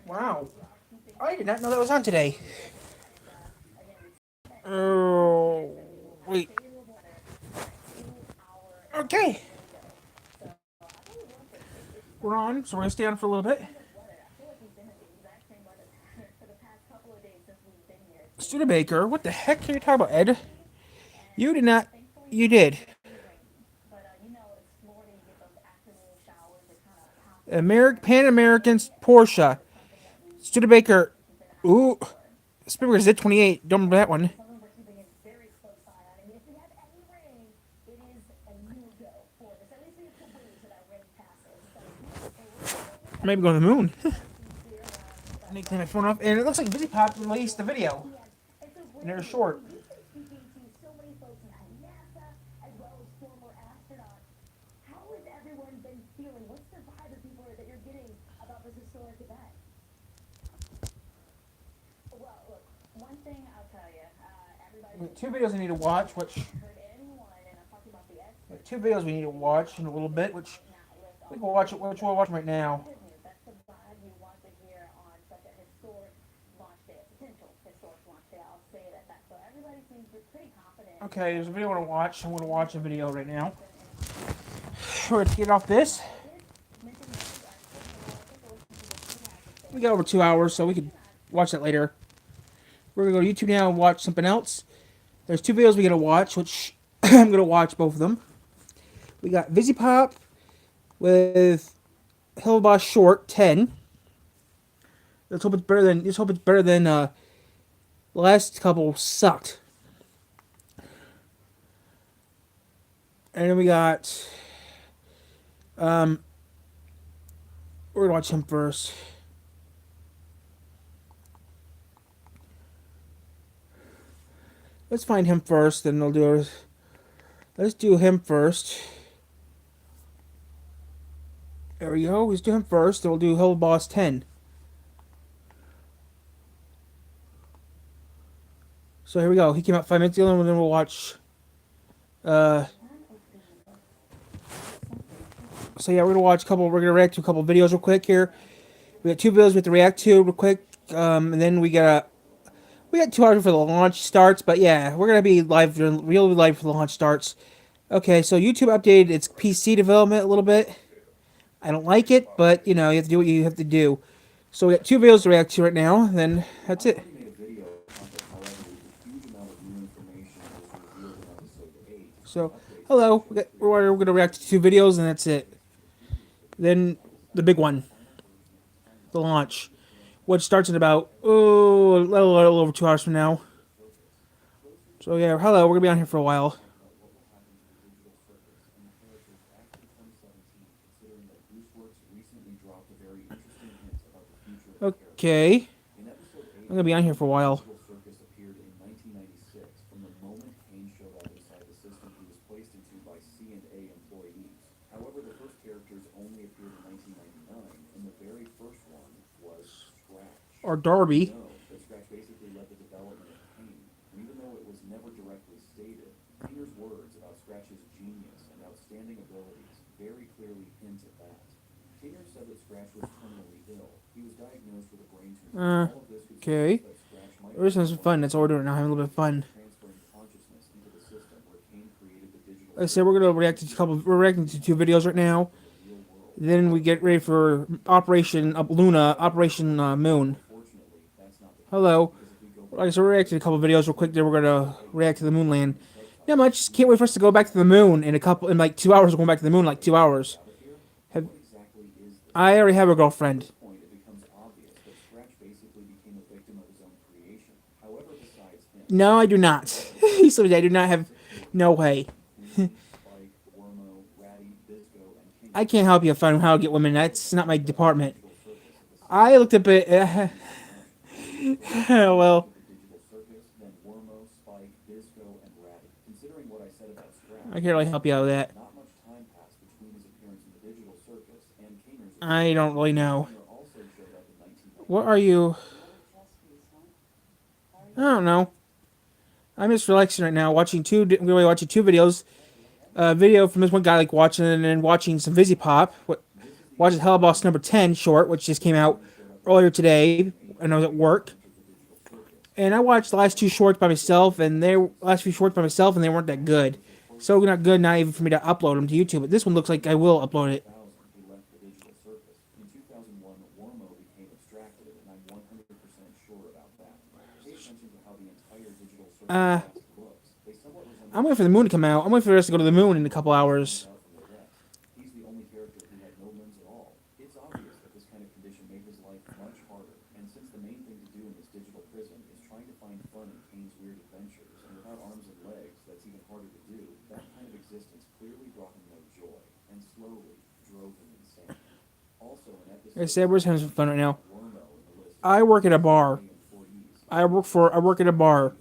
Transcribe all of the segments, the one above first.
Wow. I did not know that was on today. Oh, wait. Okay. We're on, so we're going to stay on for a little bit. Studebaker, what the heck are you talking about, Ed? You did not. You did. Pan Americans Porsche. Studebaker. Ooh. Studebaker Z28. Don't remember that one. Maybe go to the moon. I need to turn my phone off. And it looks like VisiPop released the video. And they're short. Two videos I need to watch, which two videos we need to watch in a little bit, which we can watch it. Which we'll watch right now. Okay, there's a video I want to watch. I'm going to watch a video right now. We're going to get off this. We got over 2 hours, so we could watch that later. We're going to go to YouTube now and watch something else. There's two videos we're going to watch, which I'm going to watch both of them. We got VisiPop with Hillboss Short 10. Let's hope it's better than the last couple sucked. And then we got we're gonna watch him first. Let's find him first, then we'll do it. Let's do him first. There we go. Let's do him first, then we'll do Hillboss 10. So here we go. He came out 5 minutes ago, and then we'll watch. So yeah, we're gonna watch a couple. We're gonna react to a couple videos real quick here. We got two videos we have to react to real quick, and then we got 2 hours before the launch starts. But yeah, we're gonna be live, real live before the launch starts. Okay, so YouTube updated its PC development a little bit. I don't like it, but you know you have to do what you have to do. So we got two videos to react to right now. And then that's it. So hello, we're gonna react to two videos, and that's it. Then the big one, the launch, which starts in about a little over 2 hours from now. So yeah, hello, we're gonna be on here for a while. Okay, I'm gonna be on here for a while. Or Darby. Okay. We're just having some fun. That's all we're doing now. Having a little bit of fun. Like I said, we're gonna react to We're reacting to two videos right now. Then we get ready for Operation Luna, Operation Moon. Hello. Like I said, we're reacting to a couple videos real quick. Then we're gonna react to the moon land. Not much. Just can't wait for us to go back to the moon in like 2 hours. We're going back to the moon in like 2 hours. I already have a girlfriend. No, I do not. He said I do not have. No way. I can't help you find how to get women. That's not my department. I looked up it. Well, I can't really help you out with that. I don't really know. What are you? I don't know. I'm just relaxing right now, watching two videos. Video from this one guy like watching, and then watching some VisiPop. Watching Hellboss number 10 short, which just came out earlier today, and I was at work. And I watched the last two shorts by myself, and they last few shorts by myself, and they weren't that good. So not good, not even for me to upload them to YouTube. But this one looks like I will upload it. Uh, I'm waiting for the moon to come out. I'm waiting for us to go to the moon in a couple hours. Like I said, we're just having some fun right now. I work at a bar. I work at a bar.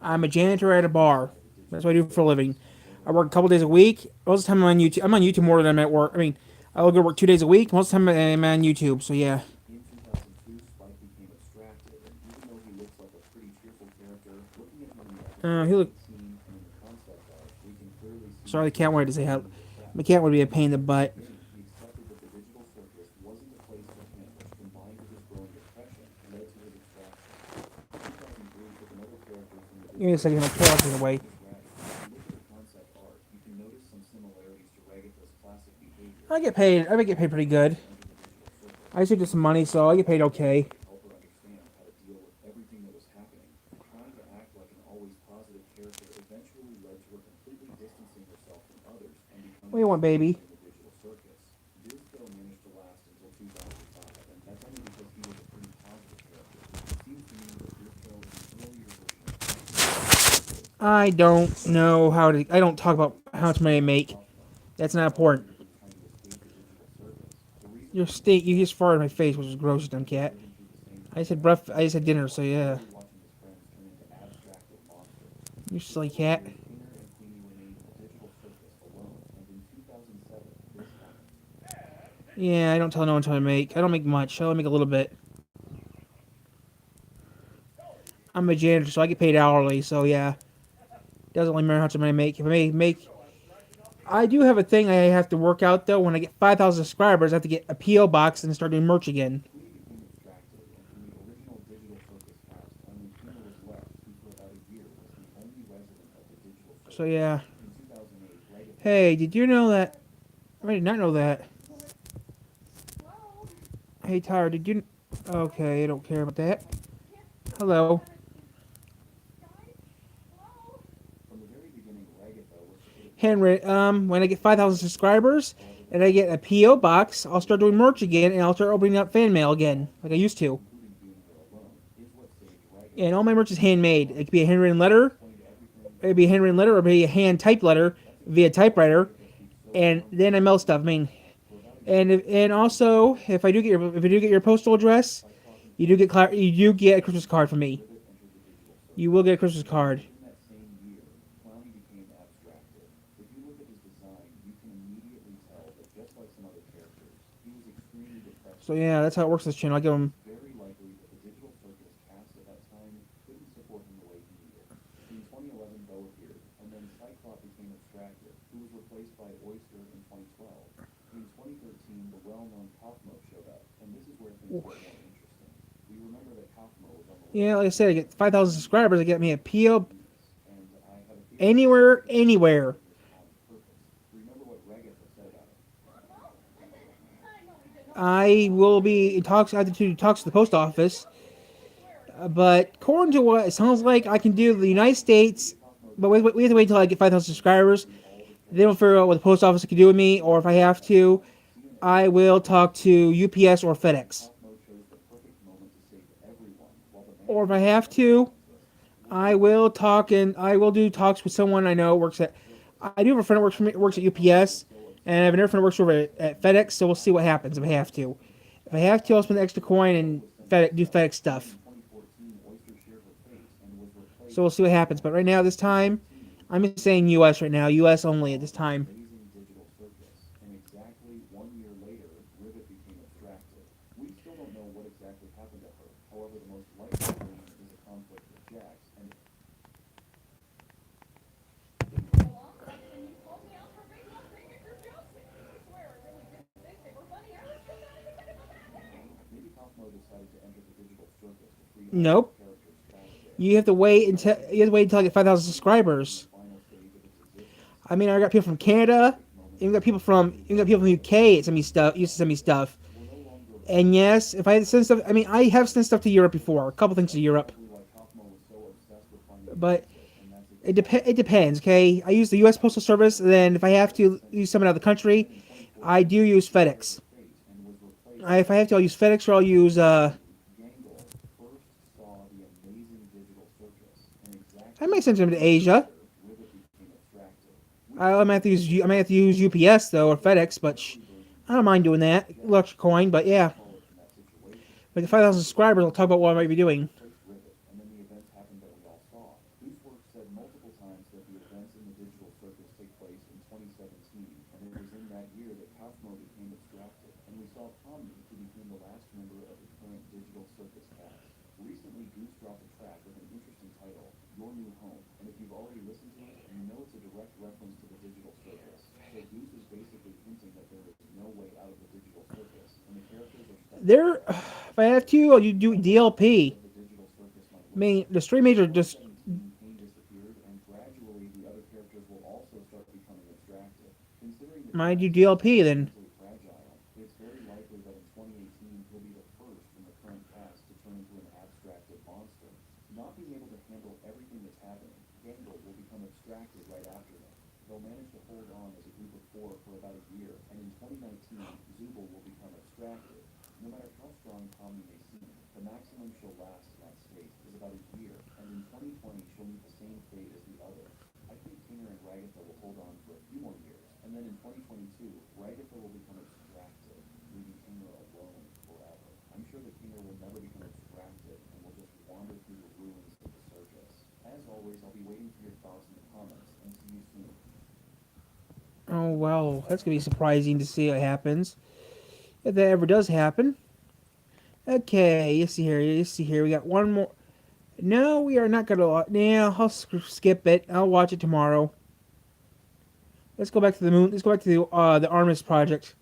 I'm a janitor at a bar. That's what I do for a living. I work a couple days a week. Most of the time I'm on YouTube. I'm on YouTube more than I'm at work. I mean, I'll go to work 2 days a week. Most of the time I'm on YouTube. So yeah. He look. Sorry, the cat wanted to say how. My cat would be a pain in the butt. Give me a second. My cat is away. I get paid. I get paid pretty good. I used to get some money, so I get paid okay. What do you want, baby? I don't know how to. I don't talk about how much money I make. That's not important. Your steak. You just farted in my face, which is gross, dumb cat. I said breath. I said dinner, so yeah. You silly cat. Yeah, I don't tell no one how to make. I don't make much. I only make a little bit. I'm a janitor, so I get paid hourly. So yeah, doesn't really matter how much money I make. If I make, I do have a thing I have to work out though. When I get 5,000 subscribers, I have to get a PO box and start doing merch again. So yeah. Hey, did you know that? I did not know that. Hey, Tyler, did you? Okay, I don't care about that. Hello. Henry, when I get 5,000 subscribers and I get a PO box, I'll start doing merch again and I'll start opening up fan mail again, like I used to. And all my merch is handmade. It could be a handwritten letter, it could be a handwritten letter, or it could be a hand typed letter via typewriter. And then I mail stuff. I mean, and also if I do get your postal address, you do get a Christmas card from me. You will get a Christmas card. So yeah, that's how it works. This channel, I give them. Yeah, like I said, I get 5,000 subscribers. I get me a PO anywhere, anywhere. I will be in talks. I have to do talks to the post office, but according to what it sounds like, I can do the United States. But we have to wait until I get 5,000 subscribers. They don't figure out what the post office can do with me, or if I have to, I will talk to UPS or FedEx. Or if I have to, I will do talks with someone I know works at. I do have a friend that works at UPS, and I have another friend that works over at FedEx. So we'll see what happens if I have to. If I have to, I'll spend the extra coin and do FedEx stuff. So we'll see what happens. But right now, this time, I'm just saying U.S. right now. U.S. only at this time. Nope. You have to wait until I get 5,000 subscribers. I mean, I got people from Canada. Even got people from UK. Send me stuff. Used to send me stuff. And yes, if I had to send stuff, I mean, I have sent stuff to Europe before. A couple things to Europe, but it depends. Okay, I use the U.S. Postal Service. And then if I have to use someone out of the country, I do use FedEx. If I have to, I'll use FedEx or I'll use I might send them to Asia. I might have to use UPS though or FedEx, but I don't mind doing that. A little extra coin, but yeah. With the 5,000 subscribers, I'll talk about what I might be doing. There, if I have to, I'll do DLP. I mean, the three major just might do DLP then. Oh well, that's gonna be surprising to see what happens if that ever does happen. Okay, you see here, you see here. We got one more. No, we are not gonna. Yeah, I'll skip it. I'll watch it tomorrow. Let's go back to the moon. Let's go back to the Artemis project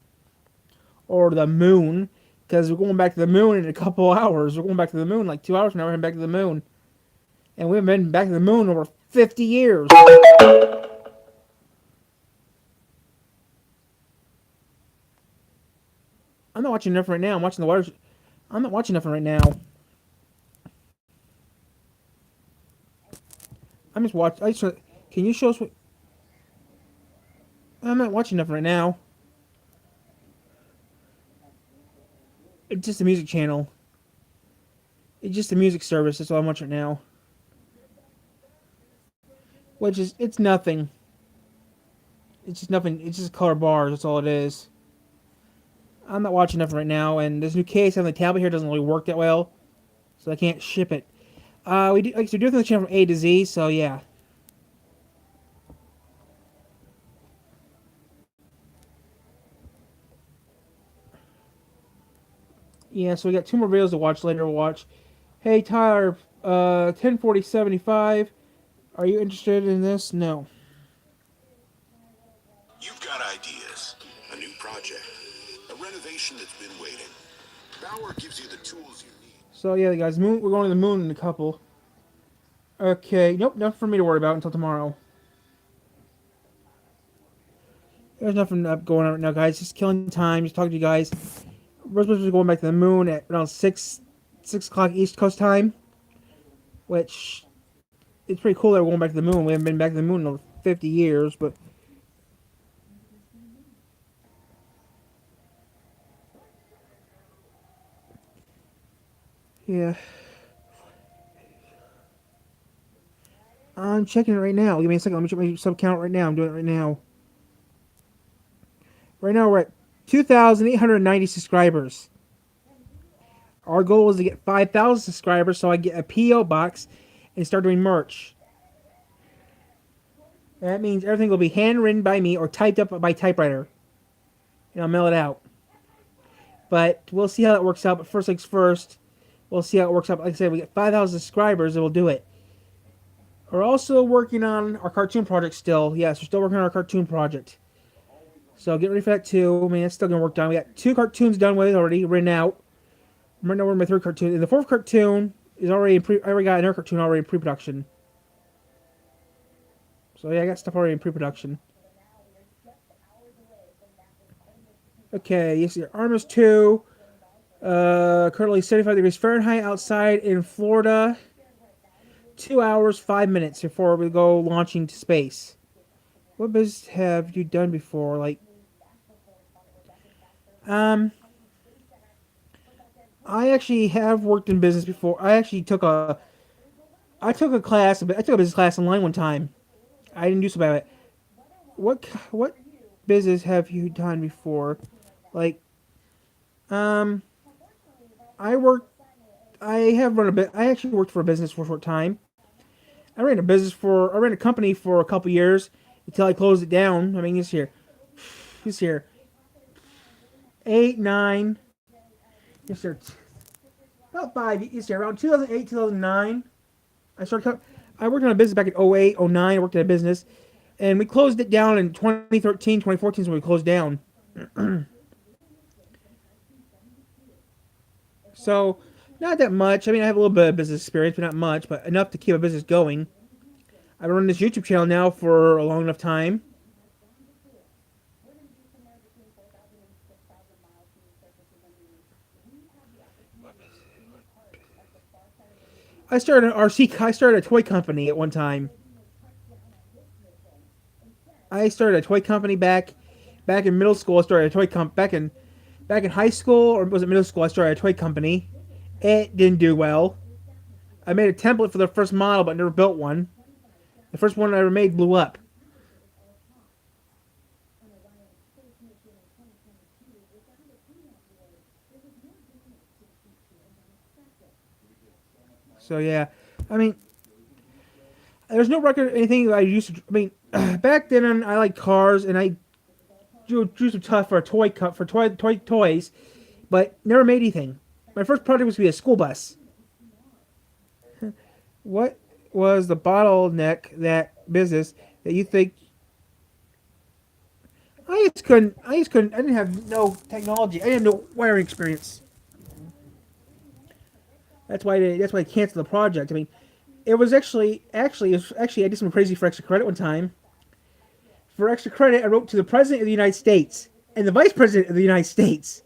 or the moon, because we're going back to the moon in a couple hours. We're going back to the moon like 2 hours from now. We're heading back to the moon, and we haven't been back to the moon in over 50 years. I'm not watching nothing right now. I'm watching the water. I'm not watching nothing right now. I'm just watching. Can you show us what? I'm not watching nothing right now. It's just a music channel. It's just a music service. That's all I'm watching right now. Which is, it's nothing. It's just nothing. It's just color bars. That's all it is. I'm not watching nothing right now, and this new case on the tablet here doesn't really work that well, so I can't ship it. We do like to do the channel from A to Z, so yeah. Yeah, so we got two more videos to watch later. We'll watch. Hey Tyler, 104075. Are you interested in this? No. You've got ideas, a new project, a renovation that's been waiting. Bauer gives you the tools you need. So yeah, guys, we're going to the moon in a couple. Okay, nope, nothing for me to worry about until tomorrow. There's nothing up going on right now, guys. Just killing time, just talking to you guys. We're supposed to be going back to the moon at around 6 o'clock East Coast time, which it's pretty cool that we're going back to the moon. We haven't been back to the moon in over 50 years, but yeah. I'm checking it right now. Give me a second. Let me check my sub count right now. I'm doing it right now. Right now we're at 2,890 subscribers. Our goal is to get 5,000 subscribers so I get a PO box and start doing merch. That means everything will be handwritten by me or typed up by typewriter. And I'll mail it out. But we'll see how that works out. But first things first, we'll see how it works out. Like I said, we get 5,000 subscribers and we'll do it. We're also working on our cartoon project still. Yes, we're still working on our cartoon project. So get ready for that too. I mean, it's still going to work done. We got 2 cartoons done with already, written out. Right now we're in my third cartoon. And the fourth cartoon is already in I already got another cartoon already in pre-production. So yeah, I got stuff already in pre-production. Okay, yes, your Armus 2. Currently 75 degrees Fahrenheit outside in Florida. 2 hours, 5 minutes before we go launching to space. What business have you done before? Like, um, I actually have worked in business before. I took a class, I took a business class online one time. I didn't do so bad at it. What business have you done before? Like, um, I worked. I have run a bit. I actually worked for a business for a short time. I ran a company for a couple years until I closed it down. I mean, this year, 8, 9, this year, about 5, this year, around 2008, 2009. I started. I worked on a business back in 08, 09. I worked at a business, and we closed it down in 2013, 2014 is when we closed down. So, not that much. I mean, I have a little bit of business experience, but not much, but enough to keep a business going. I've run this YouTube channel now for a long enough time. I started an RC. I started a toy company at one time. I started a toy company back in middle school. I started a toy comp back in high school, or was it middle school? I started a toy company. It didn't do well. I made a template for the first model, but never built one. The first one I ever made blew up. So yeah, I mean, there's no record anything that I used to. I mean, back then I liked cars, and I drew some stuff for a toy cup for toys, but never made anything. My first project was to be a school bus. What was the bottleneck that business that you think? I just couldn't. I just couldn't. I didn't have no technology. I didn't have no wiring experience. That's why I canceled the project. I mean, it was actually I did some crazy for extra credit one time. For extra credit, I wrote to the president of the United States and the vice president of the United States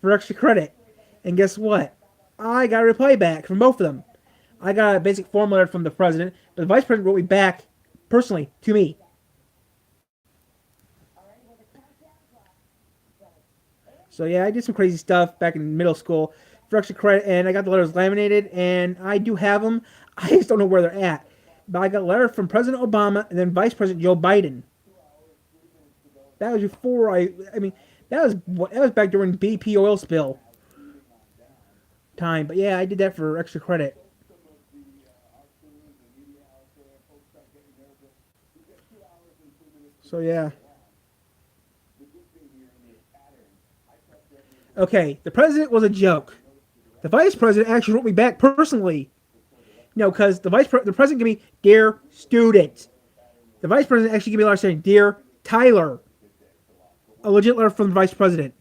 for extra credit. And guess what? I got a reply back from both of them. I got a basic form letter from the president, but the vice president wrote me back personally to me. So yeah, I did some crazy stuff back in middle school for extra credit, and I got the letters laminated, and I do have them. I just don't know where they're at. But I got a letter from President Obama and then Vice President Joe Biden. That was before I mean, that was back during BP oil spill time. But yeah, I did that for extra credit. So yeah. Okay, the president was a joke. The vice president actually wrote me back personally. No, because the president gave me dear student. The vice president actually gave me a letter saying dear Tyler, a legit letter from the vice president,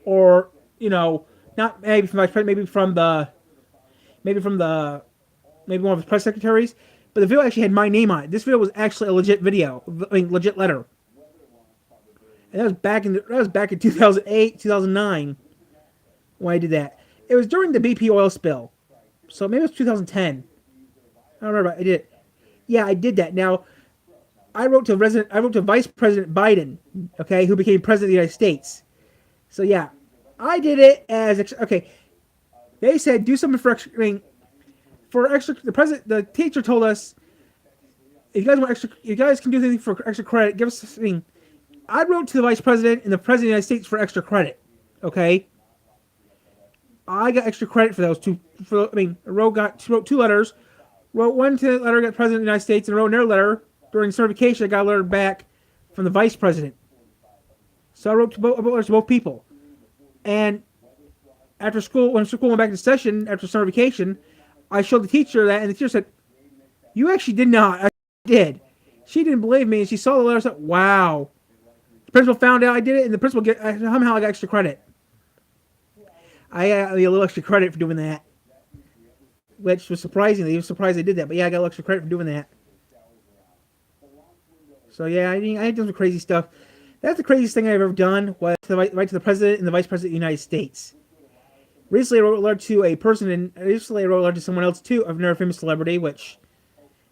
or not maybe from the vice president, maybe from the maybe one of his press secretaries. But the video actually had my name on it. This video was actually a legit video. I mean, legit letter. And that was back in 2008, 2009 when I did that. It was during the BP oil spill, so maybe it was 2010. I don't remember. I did. Yeah, I did that. Now, I wrote to Vice President Biden, okay, who became President of the United States. So yeah, I did it as okay. They said do something for extra. I mean, for extra. The teacher told us if you guys want extra, you guys can do anything for extra credit. Give us. I mean, I wrote to the Vice President and the President of the United States for extra credit. Okay. I got extra credit for those two. I mean, wrote two letters. Wrote one to the letter got President of the United States, and wrote another letter during certification. I got a letter back from the Vice President. So I wrote letters to both people. And after school, when school went back to session after certification, I showed the teacher that, and the teacher said, "You actually did not." I did. She didn't believe me, and she saw the letter and said, "Wow." The principal found out I did it, and the principal somehow I got extra credit. I got a little extra credit for doing that, which was surprising. They were surprised I did that, but yeah, I got a little extra credit for doing that. So yeah, I done some crazy stuff. That's the craziest thing I've ever done. Was to write to the president and the vice president of the United States. Recently, I wrote a letter to a person, and recently I wrote a letter to someone else too, of another famous celebrity, which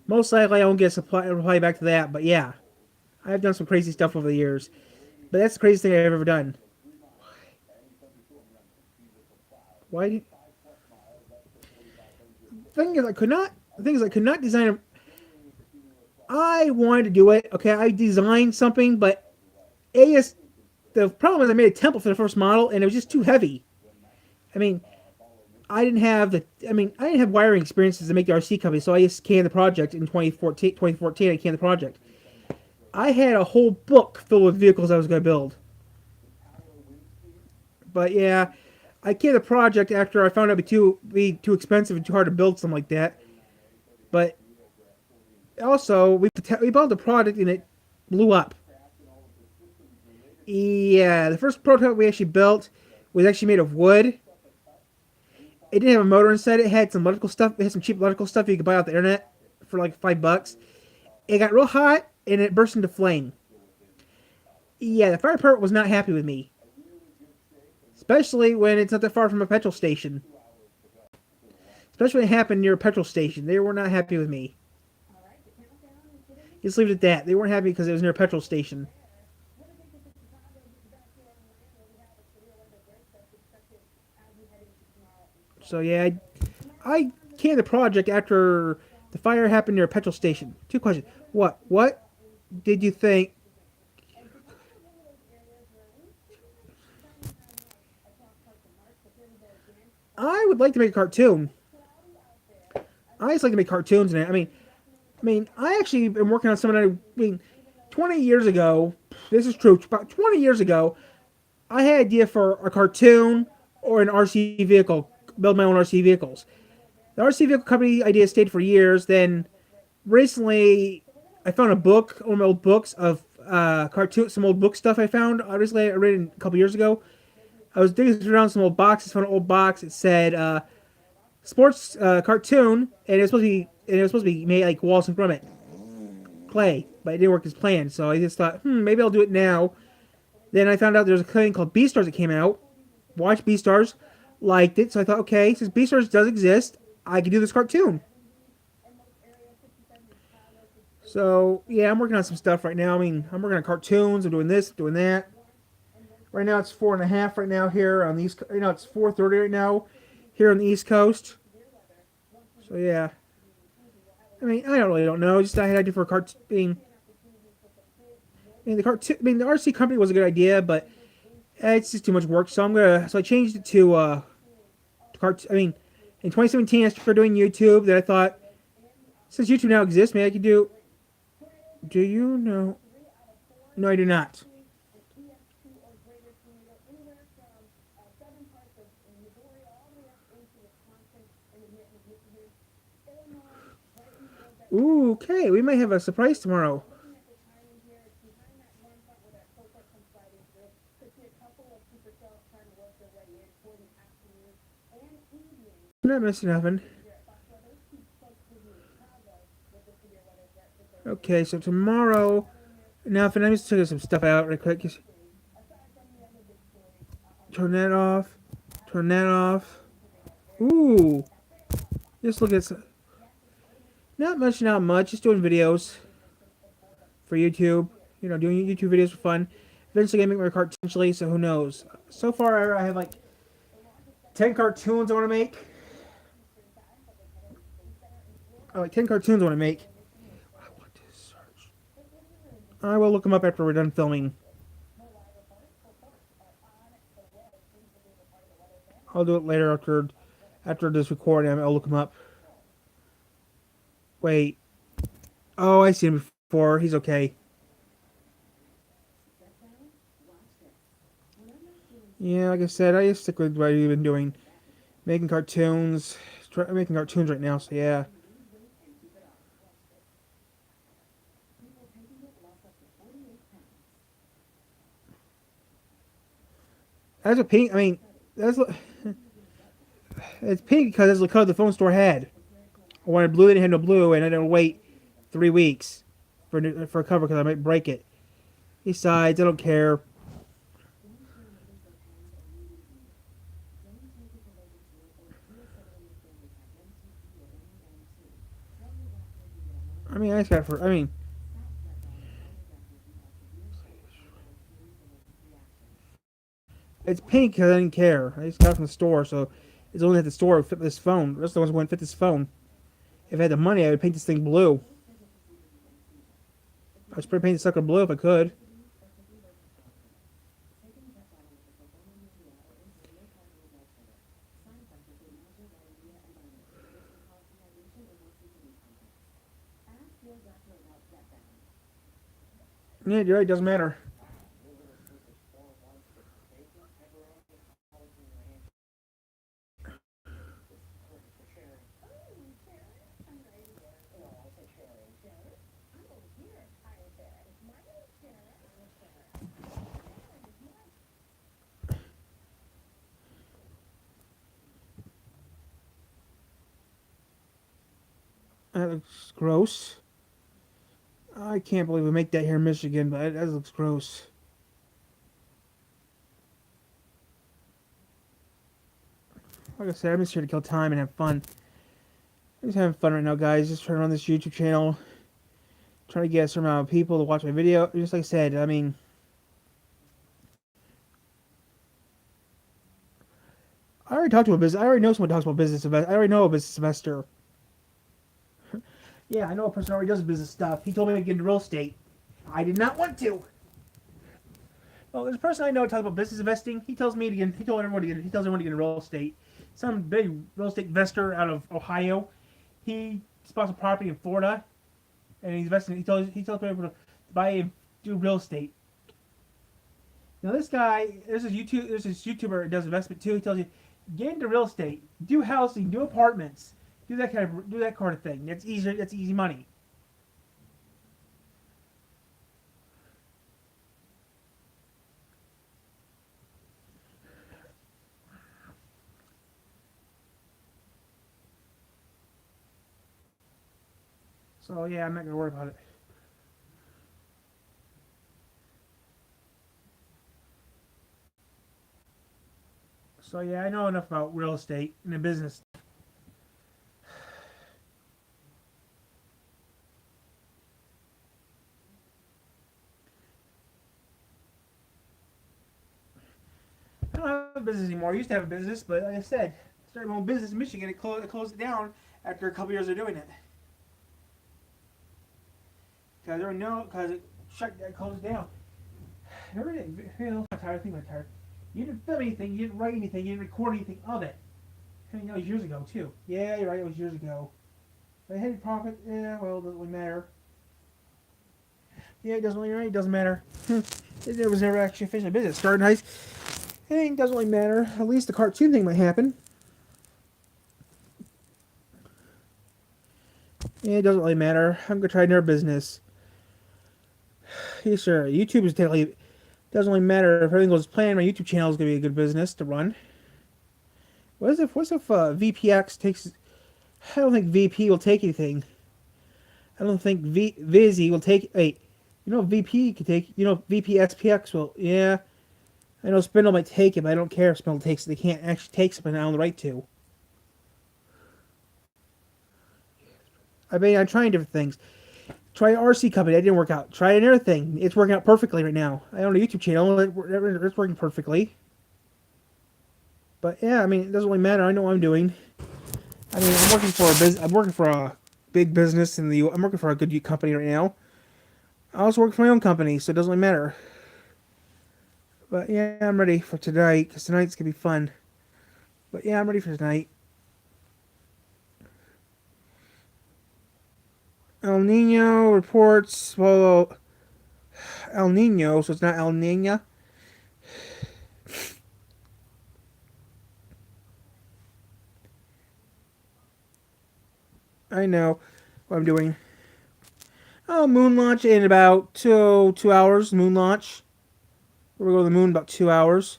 most likely I won't get a reply back to that. But yeah, I've done some crazy stuff over the years. But that's the craziest thing I've ever done. Why? Thing is, I could not. The thing is, I could not design a. I wanted to do it. Okay, I designed something, but AS. The problem is, I made a template for the first model, and it was just too heavy. I mean, I didn't have the. I mean, I didn't have wiring experiences to make the RC company, so I just canned the project in 2014. 2014, I canned the project. I had a whole book filled with vehicles I was going to build. But yeah, I canned the project after I found out it'd be too expensive and too hard to build something like that. But also, we built the product and it blew up. Yeah, the first prototype we actually built was actually made of wood. It didn't have a motor inside. It had some electrical stuff. It had some cheap electrical stuff you could buy off the internet for like $5. It got real hot and it burst into flame. Yeah, the fire department was not happy with me, especially when it's not that far from a petrol station. Especially when it happened near a petrol station, they were not happy with me. Just leave it at that. They weren't happy because it was near a petrol station. So yeah, I canned the project after the fire happened near a petrol station. Two questions. What did you think? I would like to make a cartoon. I just like to make cartoons in it. I actually am working on something. I mean, 20 years ago, this is true. About 20 years ago, I had an idea for a cartoon or an RC vehicle. Build my own RC vehicles. The RC vehicle company idea stayed for years. Then recently, I found a book, one of my old books of cartoon, some old book stuff I found. Recently, I read it a couple years ago. I was digging around some old boxes, found an old box. It said sports cartoon, and it was supposed to be made like Wallace and Gromit clay, but it didn't work as planned. So I just thought, maybe I'll do it now. Then I found out there's a thing called Beastars that came out. Watched Beastars, liked it, so I thought, okay, since Beastars does exist, I can do this cartoon. So yeah, I'm working on some stuff right now. I mean, I'm working on cartoons. I'm doing this, doing that. Right now it's 4:30 right now here on the East. You know, it's 4:30 right now here on the East Coast. So yeah, I mean, I don't know. Just I had an idea for a cartoon. The cartoon. I mean, the RC company was a good idea, but it's just too much work. So I changed it to cart. I mean, in 2017 I started doing YouTube. Then I thought, since YouTube now exists, maybe I could do. Do you know? No, I do not. Ooh, okay. We might have a surprise tomorrow. I'm not missing nothing. Okay, so tomorrow. Now, if I'm just taking some stuff out right quick. Just turn that off. Turn that off. Ooh. Just look at some. Not much, not much. Just doing videos for YouTube. You know, doing YouTube videos for fun. Eventually, gonna make my cartoon eventually, so who knows? So far, I have like 10 cartoons I want to make. I like 10 cartoons I want to make. I want to search. I will look them up after we're done filming. I'll do it later after this recording. I'll look him up. Wait. Oh, I seen him before. He's okay. Yeah, like I said, I just stick with what I've been doing. Making cartoons. I'm making cartoons right now, so yeah. That's a pink. I mean, that's It's pink because it's the color the phone store had. I wanted blue, they didn't have no blue, and I didn't wait 3 weeks for a cover because I might break it. Besides, I don't care. I mean, I just got it for. I mean, it's pink because I didn't care. I just got it from the store, so it's only at the store would fit this phone. The rest of the ones wouldn't fit this phone. If I had the money, I would paint this thing blue. I'd spray paint the sucker blue if I could. Yeah, you're right. Doesn't matter. That looks gross. I can't believe we make that here in Michigan, but that looks gross. Like I said, I'm just here to kill time and have fun. I'm just having fun right now, guys. Just trying to run this YouTube channel. Trying to get a certain amount of people to watch my video. Just like I said, I mean, I already talked to a business. I already know someone talks about business. I already know a business investor. Yeah, I know a person who already does business stuff. He told me to get into real estate. I did not want to. Well, there's a person I know talks about business investing. He tells me to get. He told everyone to get. He tells everyone to get into real estate. Some big real estate investor out of Ohio. He spots a property in Florida, and he's investing. He tells people to buy and do real estate. Now this guy, there's this YouTuber that does investment too. He tells you get into real estate, do housing, do apartments, do that kind of thing. That's easy. That's easy money. So yeah, I'm not gonna worry about it. So yeah, I know enough about real estate and the business. I don't have a business anymore. I used to have a business, but like I said, I started my own business in Michigan. It closed it down after a couple years of doing it. Because it closed down. Everything. I'm tired. I think I'm tired. You didn't film anything. You didn't write anything. You didn't record anything of it. I mean, that was years ago too. Yeah, you're right. It was years ago. But I had a profit. Yeah, well, it doesn't really matter. Yeah, it doesn't really. It doesn't matter. It was never actually officially business. Starting high. It doesn't really matter. At least the cartoon thing might happen. Yeah, it doesn't really matter. I'm gonna try another business. Yeah, sure. YouTube is technically doesn't really matter if everything goes as planned. My YouTube channel is gonna be a good business to run. What if VPX takes? I don't think VP will take anything. I don't think Vizzy will take. Wait, VP could take. VP SPX will. Yeah, I know Spindle might take it, but I don't care if Spindle takes it. They can't actually take something I own the right to. I mean, I'm trying different things. Try an RC company. That didn't work out. Try another thing. It's working out perfectly right now. I own a YouTube channel. It's working perfectly. But yeah, I mean, it doesn't really matter. I know what I'm doing. I mean, I'm working for a business. I'm working for a big business in the. I'm working for a good company right now. I also work for my own company, so it doesn't really matter. But yeah, I'm ready for tonight because tonight's gonna be fun. But yeah, I'm ready for tonight. El Nino reports. Well, El Nino, so it's not El Nina. I know what I'm doing. Oh, moon launch in about 2 hours. Moon launch. We're going to go to the moon in about 2 hours.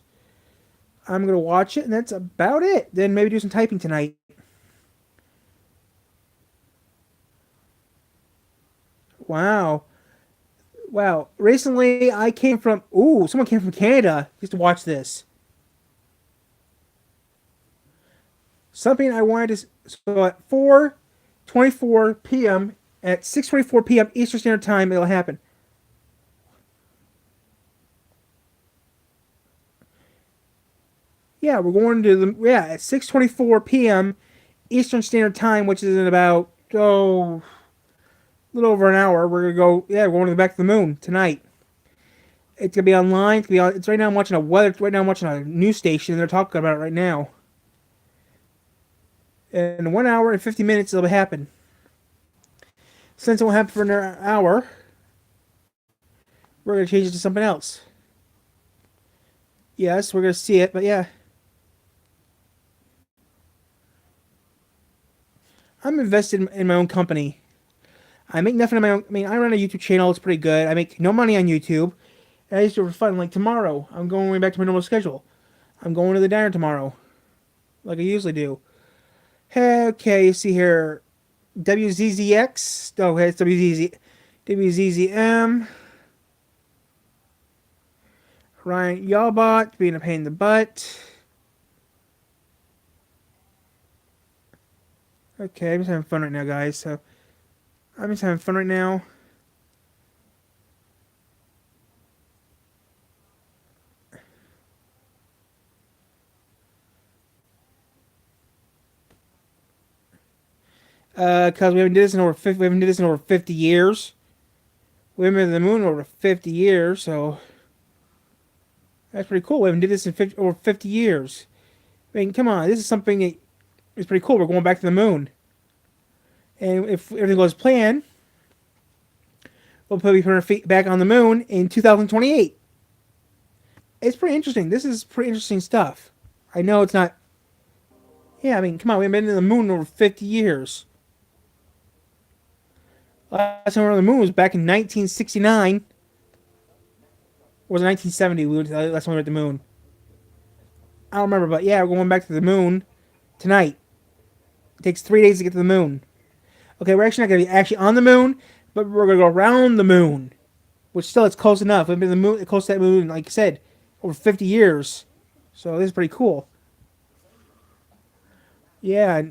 I'm gonna watch it, and that's about it. Then maybe do some typing tonight. Wow, wow. Recently, I came from. Ooh, someone came from Canada just to watch this. Something I wanted to. So at 4:24 p.m. at 6:24 p.m. Eastern Standard Time, it'll happen. Yeah, we're going to the at 6:24 p.m. Eastern Standard Time, which is in about a little over an hour. We're gonna go. Yeah, we're going to the back to the moon tonight. It's gonna be online. It's, gonna be on, it's right now. I'm watching a weather. Right now, I'm watching a news station. And they're talking about it right now. In 1 hour and 50 minutes, it'll happen. Since it won't happen for another hour, we're gonna change it to something else. Yes, we're gonna see it, but yeah, I'm invested in my own company. I make nothing on my own. I mean, I run a YouTube channel. It's pretty good. I make no money on YouTube. And I used to do it for fun. Like tomorrow, I'm going back to my normal schedule. I'm going to the diner tomorrow, like I usually do. Okay, you see here, WZZX. Oh, it's WZZM. Ryan Yalbot being a pain in the butt. Okay, I'm just having fun right now, guys. So I'm just having fun right now. Cause we haven't did this in over 50, we haven't did this in over 50 years. We haven't been to the moon in over 50 years, so that's pretty cool. We haven't did this in 50, over 50 years. I mean, come on, this is something that is pretty cool. We're going back to the moon, and if everything goes planned, we'll probably put our feet back on the moon in 2028. It's pretty interesting. This is pretty interesting stuff. I know it's not. Yeah, I mean, come on, we haven't been to the moon in over 50 years. Last time we were on the moon was back in 1969. Or was it 1970? Last time we were at the moon. I don't remember, but yeah, we're going back to the moon tonight. It takes 3 days to get to the moon. Okay, we're actually not going to be actually on the moon, but we're going to go around the moon, which still it's close enough. We've been to the moon, close to that moon, like I said, over 50 years. So this is pretty cool. Yeah.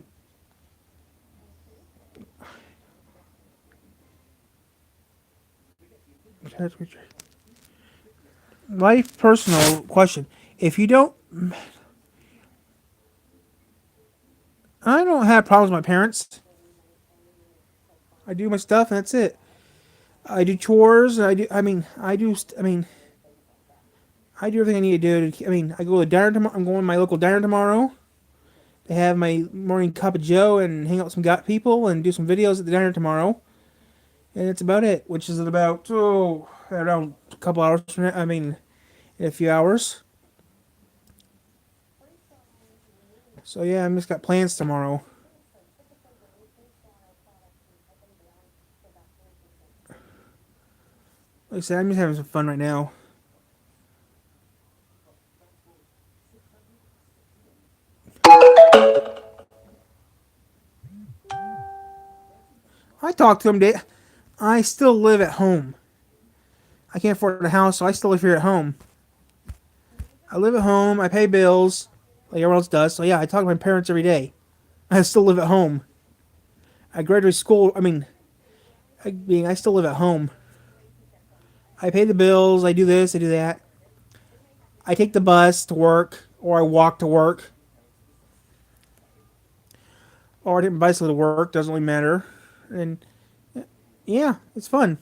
Life personal question. If you don't, I don't have problems with my parents. I do my stuff and that's it. I do chores. I do. I mean, I do. I mean, I do everything I need to do. I mean, I go to the diner tomorrow. I'm going to my local diner tomorrow to have my morning cup of Joe and hang out with some got people and do some videos at the diner tomorrow. And that's about it. Which is in about around a couple hours from now. I mean, in a few hours. So yeah, I'm just got plans tomorrow. Like I said, I'm just having some fun right now. I talk to him. I still live at home. I can't afford a house, so I still live here at home. I live at home. I pay bills, like everyone else does. So yeah, I talk to my parents every day. I still live at home. I graduated school. I still live at home. I pay the bills. I do this. I do that. I take the bus to work, or I walk to work, or I take my bicycle to work. Doesn't really matter. And yeah, it's fun.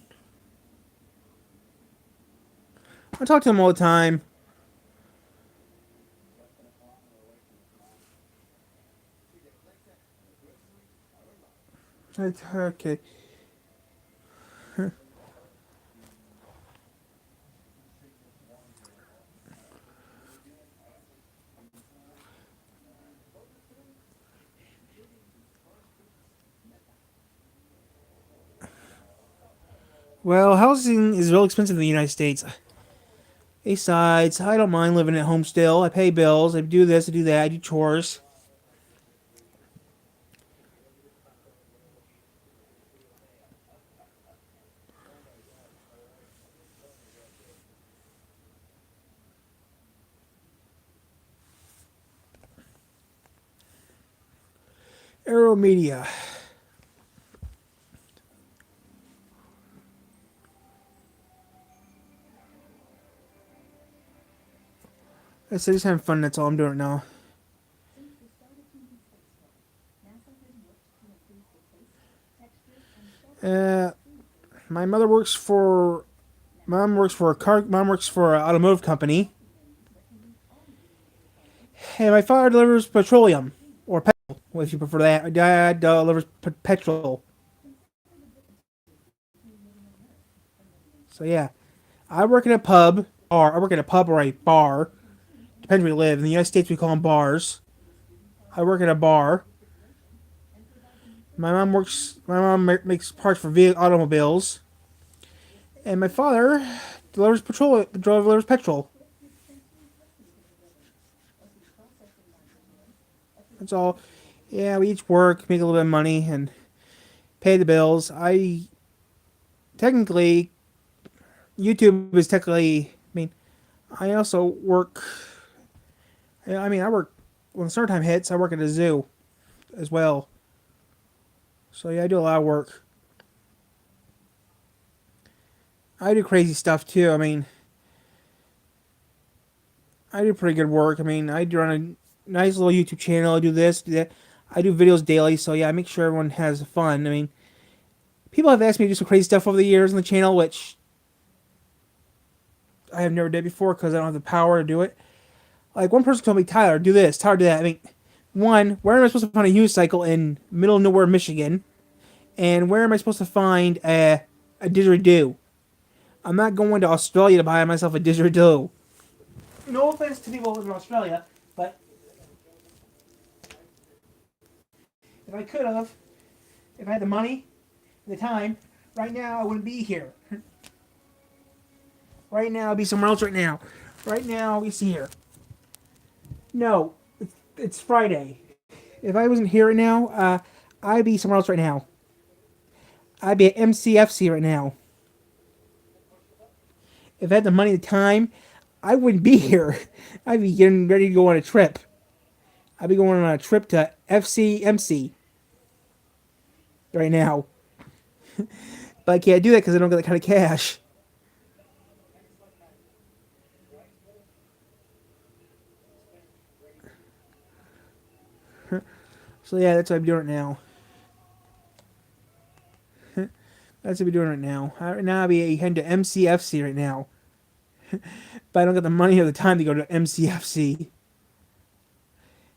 I talk to them all the time. Okay. Well, housing is real expensive in the United States. Besides, I don't mind living at home still. I pay bills. I do this. I do that. I do chores. Arrow Media. I said just having fun. That's all I'm doing right now. Uh, my mother works for. Mom works for a car. Mom works for an automotive company. And my father delivers petroleum or petrol, if you prefer that. My dad delivers petrol. So yeah, I work in a pub. Or I work in a pub or a bar. Depends where you live. In the United States, we call them bars. I work in a bar. My mom works. My mom makes parts for vehicle automobiles, and my father delivers petrol. Delivers petrol. That's all. Yeah, we each work, make a little bit of money, and pay the bills. I technically YouTube is technically. I mean, I also work. I mean, I work when summertime hits. I work at a zoo as well. So yeah, I do a lot of work. I do crazy stuff too. I mean, I do pretty good work. I mean, I do run a nice little YouTube channel. I do this, do that. I do videos daily. So yeah, I make sure everyone has fun. I mean, people have asked me to do some crazy stuff over the years on the channel, which I have never did before because I don't have the power to do it. Like one person told me, Tyler, do this. Tyler, do that. I mean, one, where am I supposed to find a unicycle in middle of nowhere, Michigan? And where am I supposed to find a didgeridoo? I'm not going to Australia to buy myself a didgeridoo. No offense to people in Australia, but if I could have, if I had the money, the time, right now I wouldn't be here. Right now I'd be somewhere else right now. Right now, we see here. No, it's Friday. If I wasn't here right now, I'd be somewhere else right now. I'd be at MCFC right now. If I had the money and the time, I wouldn't be here. I'd be getting ready to go on a trip. I'd be going on a trip to FCMC right now. But I can't do that because I don't get that kind of cash. So yeah, that's what I'm doing right now. That's what I'm doing right now. Right now I'll be heading to MCFC right now. But I don't get the money or the time to go to MCFC.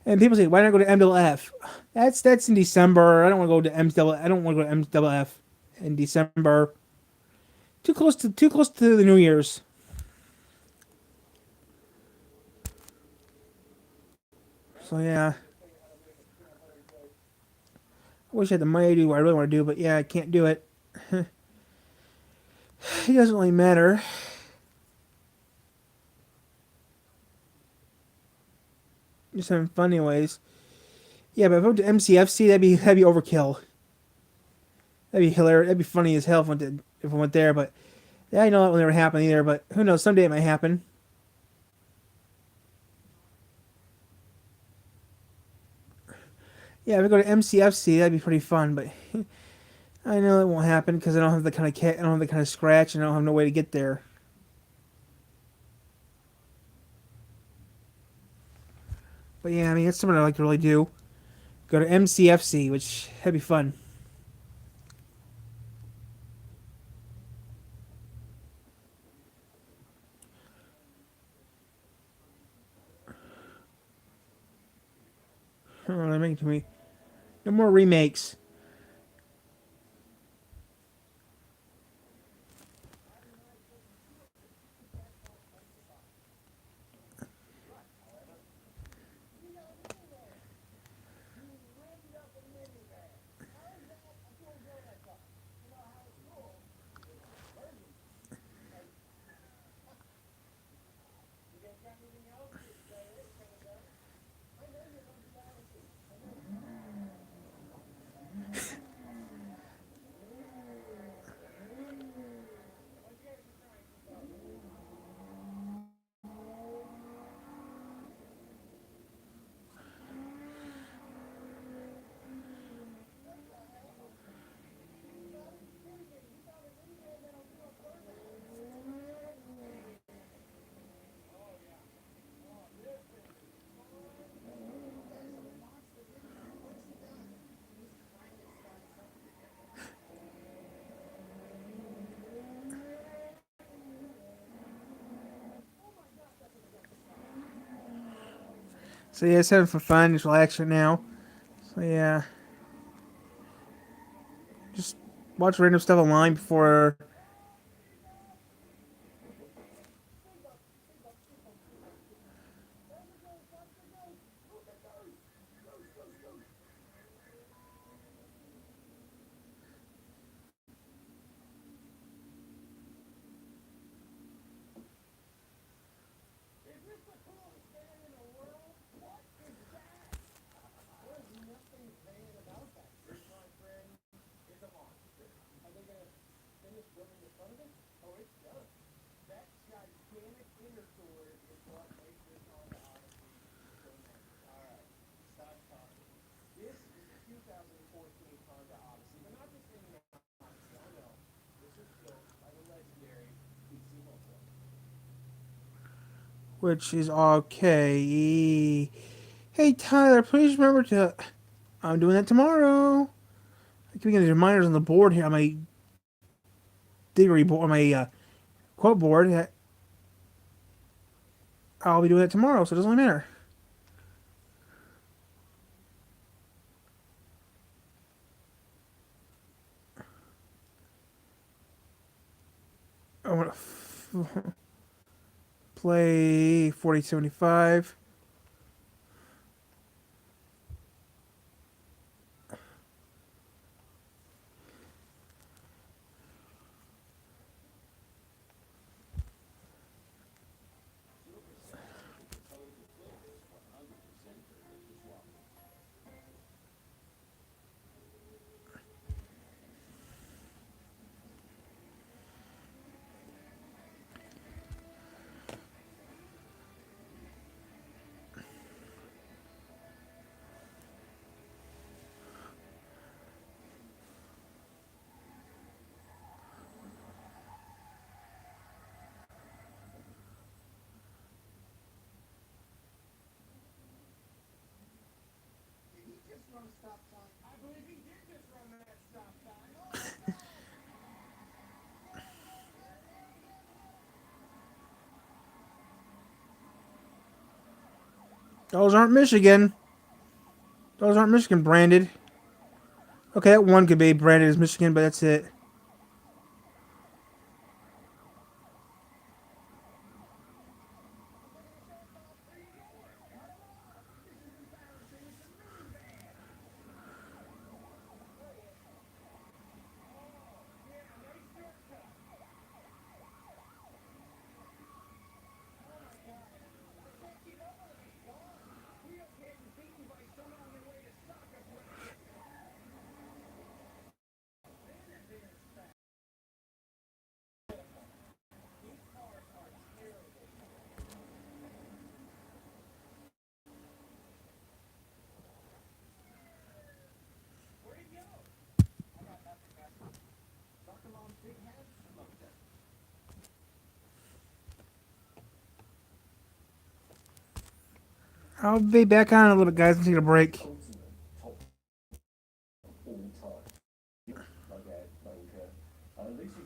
And people say, why not go to MWF? That's in December. I don't want to go to MWF. I don't want to go to MWF in December. Too close to the New Year's. So yeah, I wish I had the money to do what I really want to do, but yeah, I can't do it. It doesn't really matter. Just having fun anyways. Yeah, but if I went to MCFC, that'd be overkill. That'd be hilarious. That'd be funny as hell if I went there. But yeah, I know that will never happen either. But who knows? Someday it might happen. Yeah, if I go to MCFC, that'd be pretty fun. But I know it won't happen because I don't have the kind of I don't have the kind of scratch, and I don't have no way to get there. But yeah, I mean, it's something I like to really do. Go to MCFC, which that'd be fun. Oh, they're making to me. No more remakes. So yeah, it's having some fun, just relax right now. So yeah, just watch random stuff online before. Which is okay. Hey Tyler, please remember to. I'm doing that tomorrow. I keep getting reminders on the board here on my degree board, on my quote board. I'll be doing that tomorrow, so it doesn't really matter. I want to play 4075. Those aren't Michigan. Those aren't Michigan branded. Okay, that one could be branded as Michigan, but that's it. I'll be back on in a little bit, guys. I'm taking a break.